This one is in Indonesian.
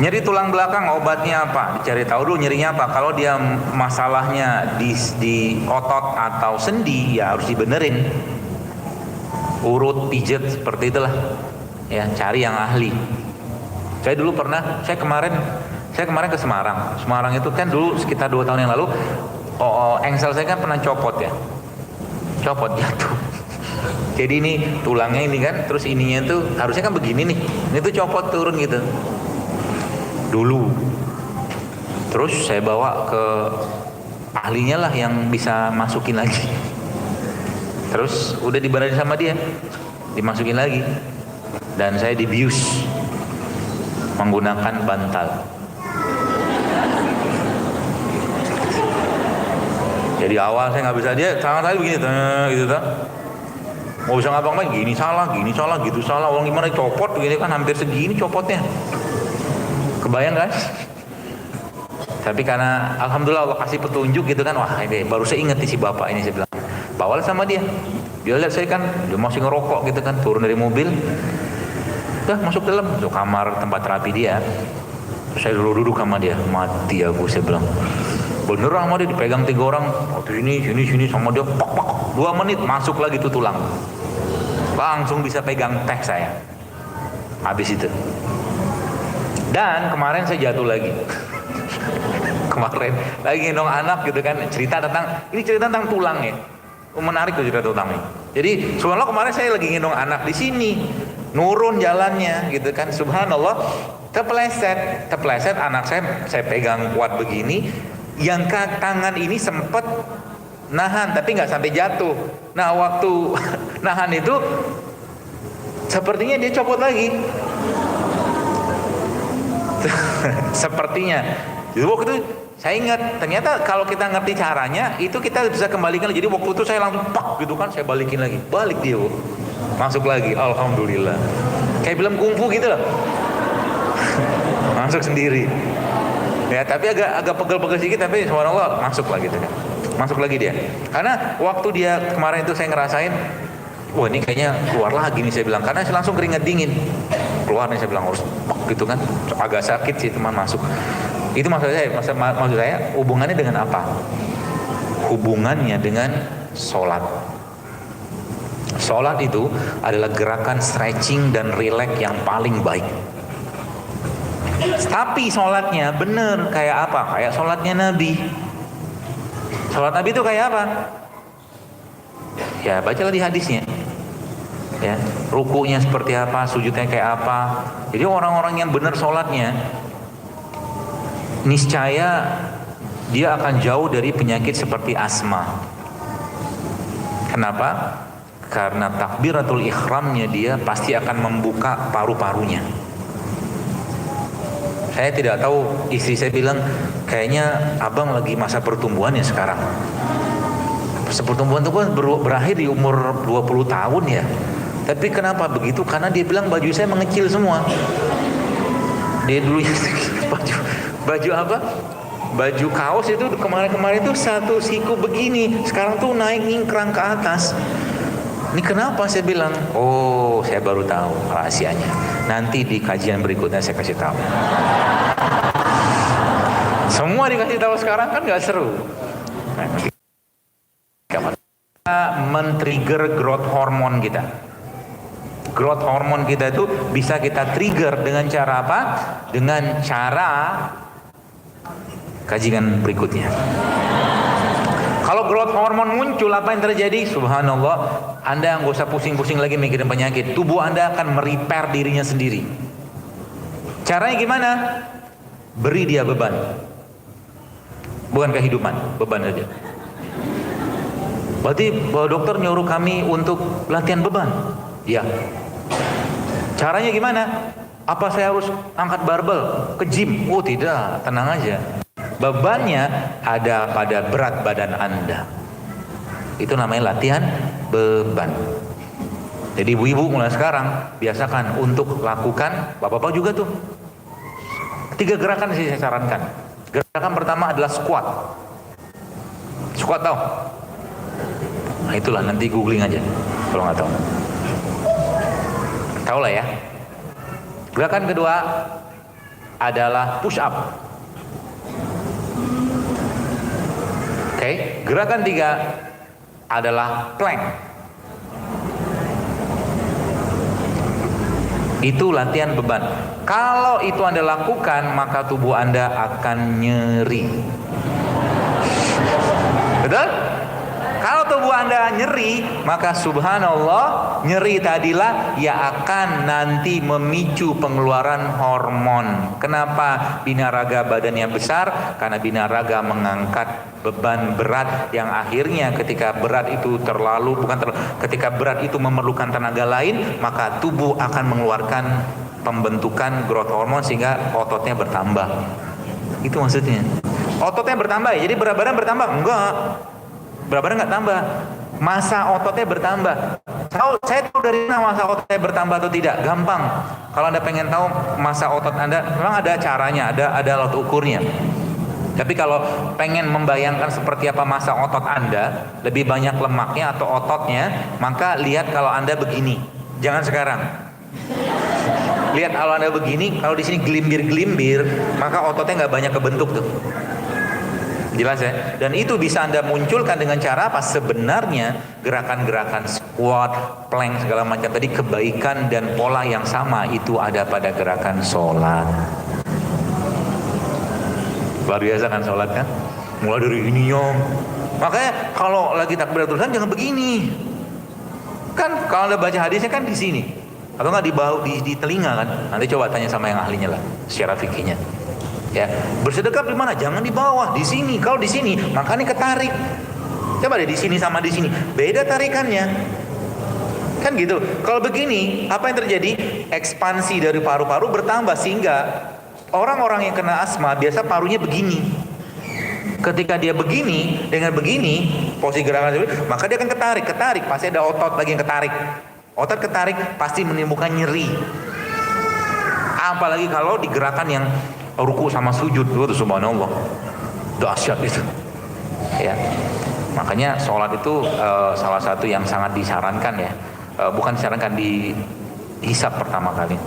Nyeri tulang belakang obatnya apa? Dicari tahu dulu nyerinya apa. Kalau dia masalahnya di otot atau sendi, ya harus dibenerin. Urut, pijet, seperti itulah. Ya, cari yang ahli. Saya dulu pernah, saya kemarin ke Semarang. Semarang itu kan dulu sekitar 2 tahun yang lalu, engsel saya kan pernah copot ya. Copot jatuh. Jadi ini tulangnya ini kan, terus ininya tuh harusnya kan begini nih. Ini tuh copot turun gitu. Dulu. Terus saya bawa ke ahlinya lah yang bisa masukin lagi. Terus udah dibenerin sama dia, dimasukin lagi. Dan saya dibius menggunakan bantal. Jadi awal saya nggak bisa, dia tangan saya begini, gitu tuh. Mau bisa ngabang lagi, gini salah, gitu salah. Orang gimana copot begini kan hampir segini copotnya. Kebayang kan? Tapi karena alhamdulillah Allah kasih petunjuk gitu kan, wah ini baru saya ingat si bapak ini, saya bilang, bawalah sama dia. Dia lihat saya kan, dia masih ngerokok gitu kan, turun dari mobil, udah masuk kamar tempat terapi dia. Saya duduk sama dia, mati aku, saya bilang. Beneran sama dia, dipegang 3 orang, sini sama dia, pak, 2 menit masuk lagi tuh tulang. Langsung bisa pegang teh saya. Habis itu. Dan kemarin saya jatuh lagi. Kemarin lagi gendong anak gitu kan, cerita tentang tulang ya. Menarik tuh cerita tulang ini. Jadi subhanallah kemarin saya lagi gendong anak di sini, nurun jalannya gitu kan, subhanallah, terpeleset anak saya pegang kuat begini, yang tangan ini sempet nahan tapi nggak sampai jatuh. Nah waktu nahan itu sepertinya dia copot lagi. Sepertinya. Jadi waktu itu saya ingat, ternyata kalau kita ngerti caranya, itu kita bisa kembalikan. Jadi waktu itu saya langsung pak gitu kan, saya balikin lagi, balik dia, masuk lagi, alhamdulillah. Kayak film kungfu gitu loh, masuk sendiri. Ya tapi agak pegel-pegel sedikit, tapi subhanallah masuk lagi gitu kan, masuk lagi dia. Karena waktu dia kemarin itu saya ngerasain, wah ini kayaknya keluar lagi nih, saya bilang, karena saya langsung keringat dingin, keluar nih, saya bilang harus pak gitu kan, agak sakit sih teman masuk. Itu maksud saya hubungannya dengan apa? Hubungannya dengan sholat. Sholat itu adalah gerakan stretching dan relax yang paling baik. Tapi sholatnya bener kayak apa? Kayak sholatnya Nabi. Sholat Nabi itu kayak apa? Ya bacalah di hadisnya. Ya, rukunya seperti apa, sujudnya kayak apa. Jadi orang-orang yang benar sholatnya, niscaya dia akan jauh dari penyakit seperti asma. Kenapa? Karena takbiratul ihramnya dia pasti akan membuka paru-parunya. Saya tidak tahu, istri saya bilang kayaknya abang lagi masa pertumbuhan ya sekarang. Pertumbuhan itu kan berakhir di umur 20 tahun ya. Tapi kenapa begitu? Karena dia bilang baju saya mengecil semua. Dia dulu baju apa? Baju kaos itu kemarin tuh satu siku begini, sekarang tuh naik ngingkrang ke atas. Ini kenapa? Saya bilang, oh saya baru tahu rahasianya. Nanti di kajian berikutnya saya kasih tahu. Semua dikasih tahu sekarang kan nggak seru. Kita men-trigger growth hormone kita. Growth hormone kita itu bisa kita trigger dengan cara apa? Dengan cara kajian berikutnya. Kalau growth hormone muncul, apa yang terjadi? Subhanallah, Anda nggak usah pusing-pusing lagi mikirin penyakit. Tubuh Anda akan merepair dirinya sendiri. Caranya gimana? Beri dia beban. Bukan kehidupan, beban saja. Berarti dokter nyuruh kami untuk latihan beban. Ya. Caranya gimana? Apa saya harus angkat barbel ke gym? Oh tidak, tenang aja. Bebannya ada pada berat badan Anda. Itu namanya latihan beban. Jadi ibu-ibu mulai sekarang biasakan untuk lakukan, bapak-bapak juga tuh, 3 gerakan sih saya sarankan. Gerakan pertama adalah squat. Squat tahu? Nah itulah, nanti googling aja kalau nggak tahu. Tahu lah ya. Gerakan kedua adalah push up. Oke, gerakan 3 adalah plank. Itu latihan beban. Kalau itu Anda lakukan, maka tubuh Anda akan nyeri. Betul? Kalau tubuh Anda nyeri, maka subhanallah, nyeri tadilah ya akan nanti memicu pengeluaran hormon. Kenapa binaraga badannya besar? Karena binaraga mengangkat beban berat yang akhirnya ketika berat itu ketika berat itu memerlukan tenaga lain, maka tubuh akan mengeluarkan pembentukan growth hormone sehingga ototnya bertambah. Itu maksudnya. Ototnya bertambah ya, jadi berat badan bertambah? Enggak. Berat badan nggak tambah, massa ototnya bertambah. Saya tahu dari mana massa ototnya bertambah atau tidak? Gampang. Kalau Anda pengen tahu massa otot Anda, memang ada caranya, ada alat ukurnya. Tapi kalau pengen membayangkan seperti apa massa otot Anda, lebih banyak lemaknya atau ototnya, maka lihat kalau Anda begini. Jangan sekarang. Lihat kalau Anda begini, kalau di sini gelimbir-gelimbir, maka ototnya nggak banyak kebentuk tuh. Jelas ya? Dan itu bisa Anda munculkan dengan cara apa? Sebenarnya gerakan-gerakan squat, plank segala macam tadi, kebaikan dan pola yang sama itu ada pada gerakan sholat. Luar biasa kan sholat kan? Mulai dari ini nyong. Makanya kalau lagi takbiratul ihram jangan begini. Kan kalau Anda baca hadisnya kan di sini. Atau nggak di telinga kan? Nanti coba tanya sama yang ahlinya lah secara fikihnya. Ya, bersedekap di mana? Jangan di bawah, di sini. Kalau di sini, makanya ketarik. Coba deh di sini sama di sini, beda tarikannya. Kan gitu. Kalau begini, apa yang terjadi? Ekspansi dari paru-paru bertambah sehingga orang-orang yang kena asma biasa parunya begini. Ketika dia begini, dengan begini, posisi gerakan, maka dia akan ketarik, pasti ada otot lagi yang ketarik. Otot ketarik pasti menimbulkan nyeri. Apalagi kalau di gerakan yang ruku sama sujud itu subhanallah, dahsyat itu ya. Makanya sholat itu salah satu yang sangat disarankan ya, bukan disarankan, dihisab pertama kali.